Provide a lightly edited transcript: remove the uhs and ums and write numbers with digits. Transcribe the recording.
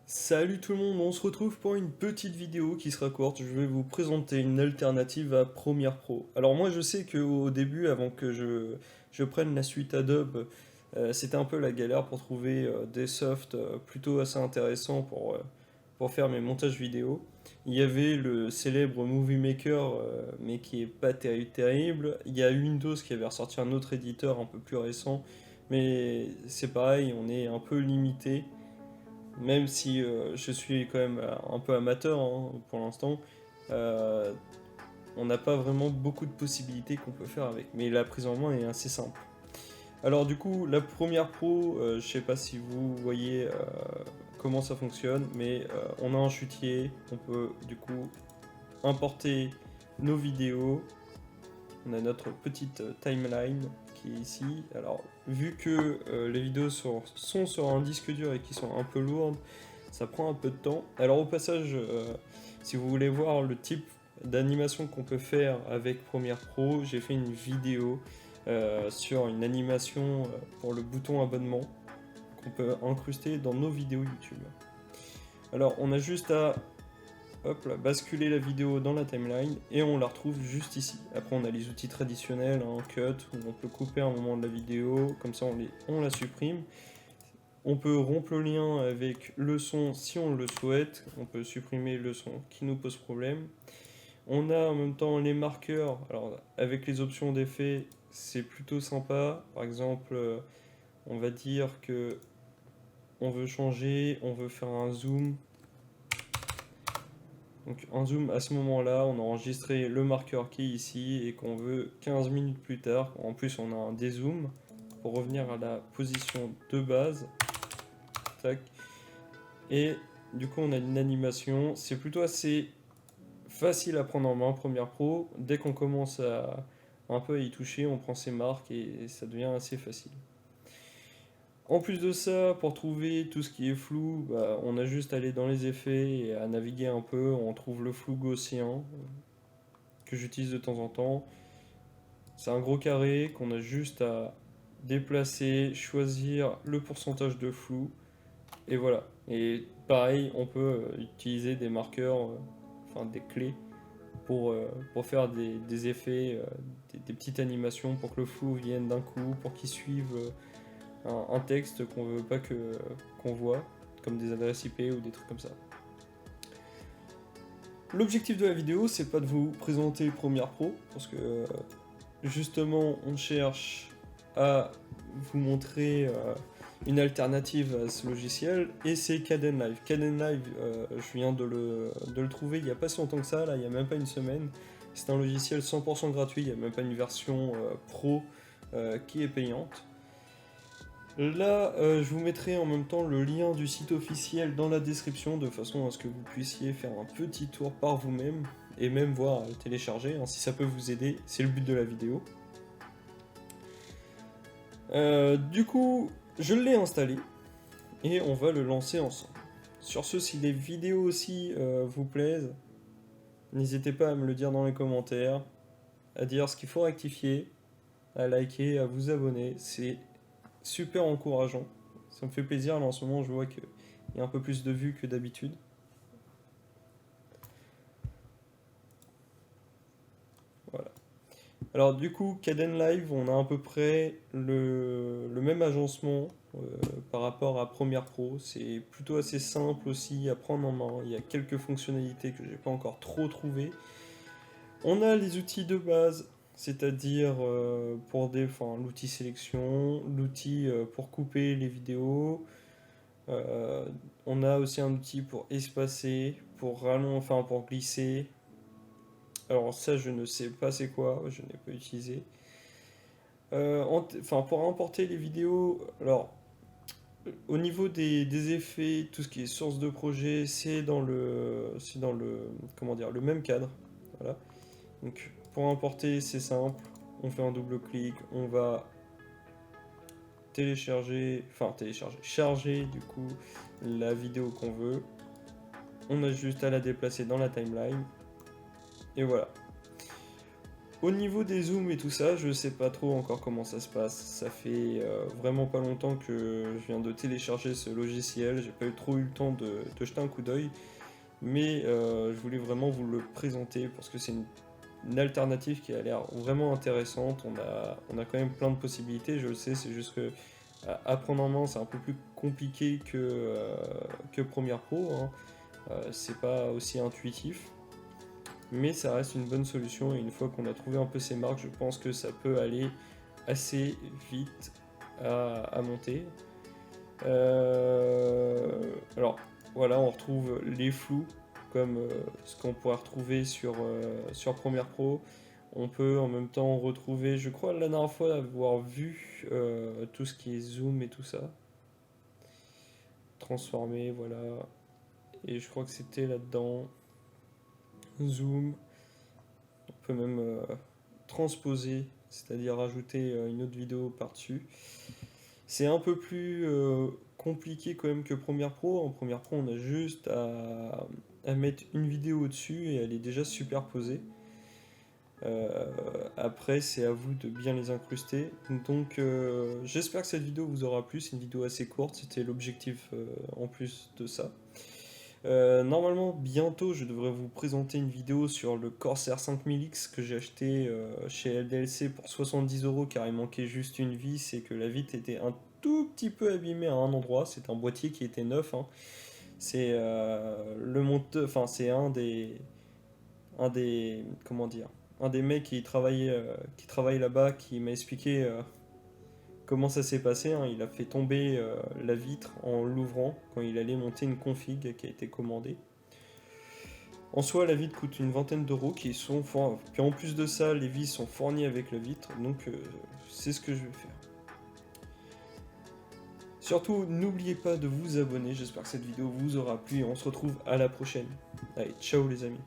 Salut tout le monde, on se retrouve pour une petite vidéo qui sera courte. Je vais vous présenter une alternative à Premiere Pro. Alors moi je sais qu'au début, avant que je prenne la suite Adobe, c'était un peu la galère pour trouver des softs plutôt assez intéressants pour faire mes montages vidéo. Il y avait le célèbre Movie Maker, mais qui est pas terrible. Il y a Windows qui avait ressorti un autre éditeur un peu plus récent, mais c'est pareil, on est un peu limité. Même si je suis quand même un peu amateur hein, pour l'instant, euh, on n'a pas vraiment beaucoup de possibilités qu'on peut faire avec. Mais la prise en main est assez simple. Alors du coup, la première pro, je sais pas si vous voyez comment ça fonctionne, mais on a un chutier, on peut du coup importer nos vidéos, on a notre petite timeline qui est ici. Alors vu que les vidéos sont sur un disque dur et qui sont un peu lourdes, ça prend un peu de temps. Alors au passage, si vous voulez voir le type d'animation qu'on peut faire avec Premiere Pro, j'ai fait une vidéo sur une animation pour le bouton abonnement qu'on peut incruster dans nos vidéos YouTube. Alors on a juste à hop là, basculer la vidéo dans la timeline et on la retrouve juste ici. Après on a les outils traditionnels, hein, cut, où on peut couper un moment de la vidéo, comme ça on la supprime. On peut rompre le lien avec le son si on le souhaite. On peut supprimer le son qui nous pose problème. On a en même temps les marqueurs. Alors avec les options d'effet, c'est plutôt sympa. Par exemple, on va dire que on veut changer, on veut faire un zoom. Donc un zoom à ce moment-là, on a enregistré le marqueur qui est ici et qu'on veut 15 minutes plus tard. En plus, on a un dézoom pour revenir à la position de base. Tac. Et du coup, on a une animation. C'est plutôt assez facile à prendre en main, Premiere Pro. Dès qu'on commence à un peu à y toucher, on prend ses marques et ça devient assez facile. En plus de ça, pour trouver tout ce qui est flou, bah, on a juste à aller dans les effets et à naviguer un peu. On trouve le flou gaussien que j'utilise de temps en temps. C'est un gros carré qu'on a juste à déplacer, choisir le pourcentage de flou et voilà. Et pareil, on peut utiliser des marqueurs, enfin des clés pour faire des effets, des petites animations pour que le flou vienne d'un coup, pour qu'il suive un texte qu'on veut pas qu'on voit, comme des adresses IP ou des trucs comme ça. L'objectif de la vidéo, c'est pas de vous présenter Premiere Pro, parce que justement, on cherche à vous montrer une alternative à ce logiciel, et c'est Kdenlive. Kdenlive, je viens de le trouver il n'y a pas si longtemps que ça, là, il n'y a même pas une semaine. C'est un logiciel 100% gratuit, il n'y a même pas une version pro qui est payante. Là, je vous mettrai en même temps le lien du site officiel dans la description, de façon à ce que vous puissiez faire un petit tour par vous-même, et même voir le télécharger, hein, si ça peut vous aider, c'est le but de la vidéo. Du coup, je l'ai installé, et on va le lancer ensemble. Sur ce, si les vidéos aussi vous plaisent, n'hésitez pas à me le dire dans les commentaires, à dire ce qu'il faut rectifier, à liker, à vous abonner, c'est super encourageant. Ça me fait plaisir, là en ce moment je vois qu'il y a un peu plus de vues que d'habitude. Voilà. Alors du coup, Kdenlive, on a à peu près le même agencement par rapport à Premiere Pro. C'est plutôt assez simple aussi à prendre en main. Il y a quelques fonctionnalités que j'ai pas encore trop trouvées. On a les outils de base, c'est-à-dire l'outil sélection, l'outil pour couper les vidéos. On a aussi un outil pour espacer, pour rallonger, enfin pour glisser. Alors ça, je ne sais pas c'est quoi, je n'ai pas utilisé. Pour importer les vidéos, alors au niveau des effets, tout ce qui est source de projet, c'est dans le, comment dire, le même cadre. Voilà. Donc pour importer, c'est simple. On fait un double clic, on va charger du coup la vidéo qu'on veut. On a juste à la déplacer dans la timeline. Et voilà. Au niveau des zooms et tout ça, je sais pas trop encore comment ça se passe. Ça fait vraiment pas longtemps que je viens de télécharger ce logiciel. J'ai pas trop eu le temps de jeter un coup d'œil. Mais je voulais vraiment vous le présenter parce que c'est une alternative qui a l'air vraiment intéressante. On a quand même plein de possibilités, je le sais, c'est juste que à prendre en main c'est un peu plus compliqué que Premiere Pro, hein. C'est pas aussi intuitif, mais ça reste une bonne solution et une fois qu'on a trouvé un peu ses marques, je pense que ça peut aller assez vite à monter. Alors voilà, on retrouve les flous comme ce qu'on pourrait retrouver sur Premiere Pro. On peut en même temps retrouver, je crois la dernière fois avoir vu tout ce qui est zoom et tout ça. Transformer, voilà. Et je crois que c'était là-dedans. Zoom. On peut même transposer, c'est-à-dire rajouter une autre vidéo par-dessus. C'est un peu plus compliqué quand même que Premiere Pro. En Premiere Pro, on a juste à mettre une vidéo au-dessus et elle est déjà superposée. Après, c'est à vous de bien les incruster. Donc, j'espère que cette vidéo vous aura plu. C'est une vidéo assez courte, c'était l'objectif en plus de ça. Normalement, bientôt, je devrais vous présenter une vidéo sur le Corsair 5000X que j'ai acheté chez LDLC pour 70 € car il manquait juste une vis et que la vitre était un tout petit peu abîmée à un endroit. C'est un boîtier qui était neuf, hein. C'est le monteur, enfin c'est comment dire, un des mecs qui travaille là-bas qui m'a expliqué comment ça s'est passé, hein. Il a fait tomber la vitre en l'ouvrant quand il allait monter une config qui a été commandée. En soi, la vitre coûte une vingtaine d'euros puis en plus de ça, les vis sont fournies avec la vitre, donc c'est ce que je vais faire. Surtout, n'oubliez pas de vous abonner, j'espère que cette vidéo vous aura plu et on se retrouve à la prochaine. Allez, ciao les amis.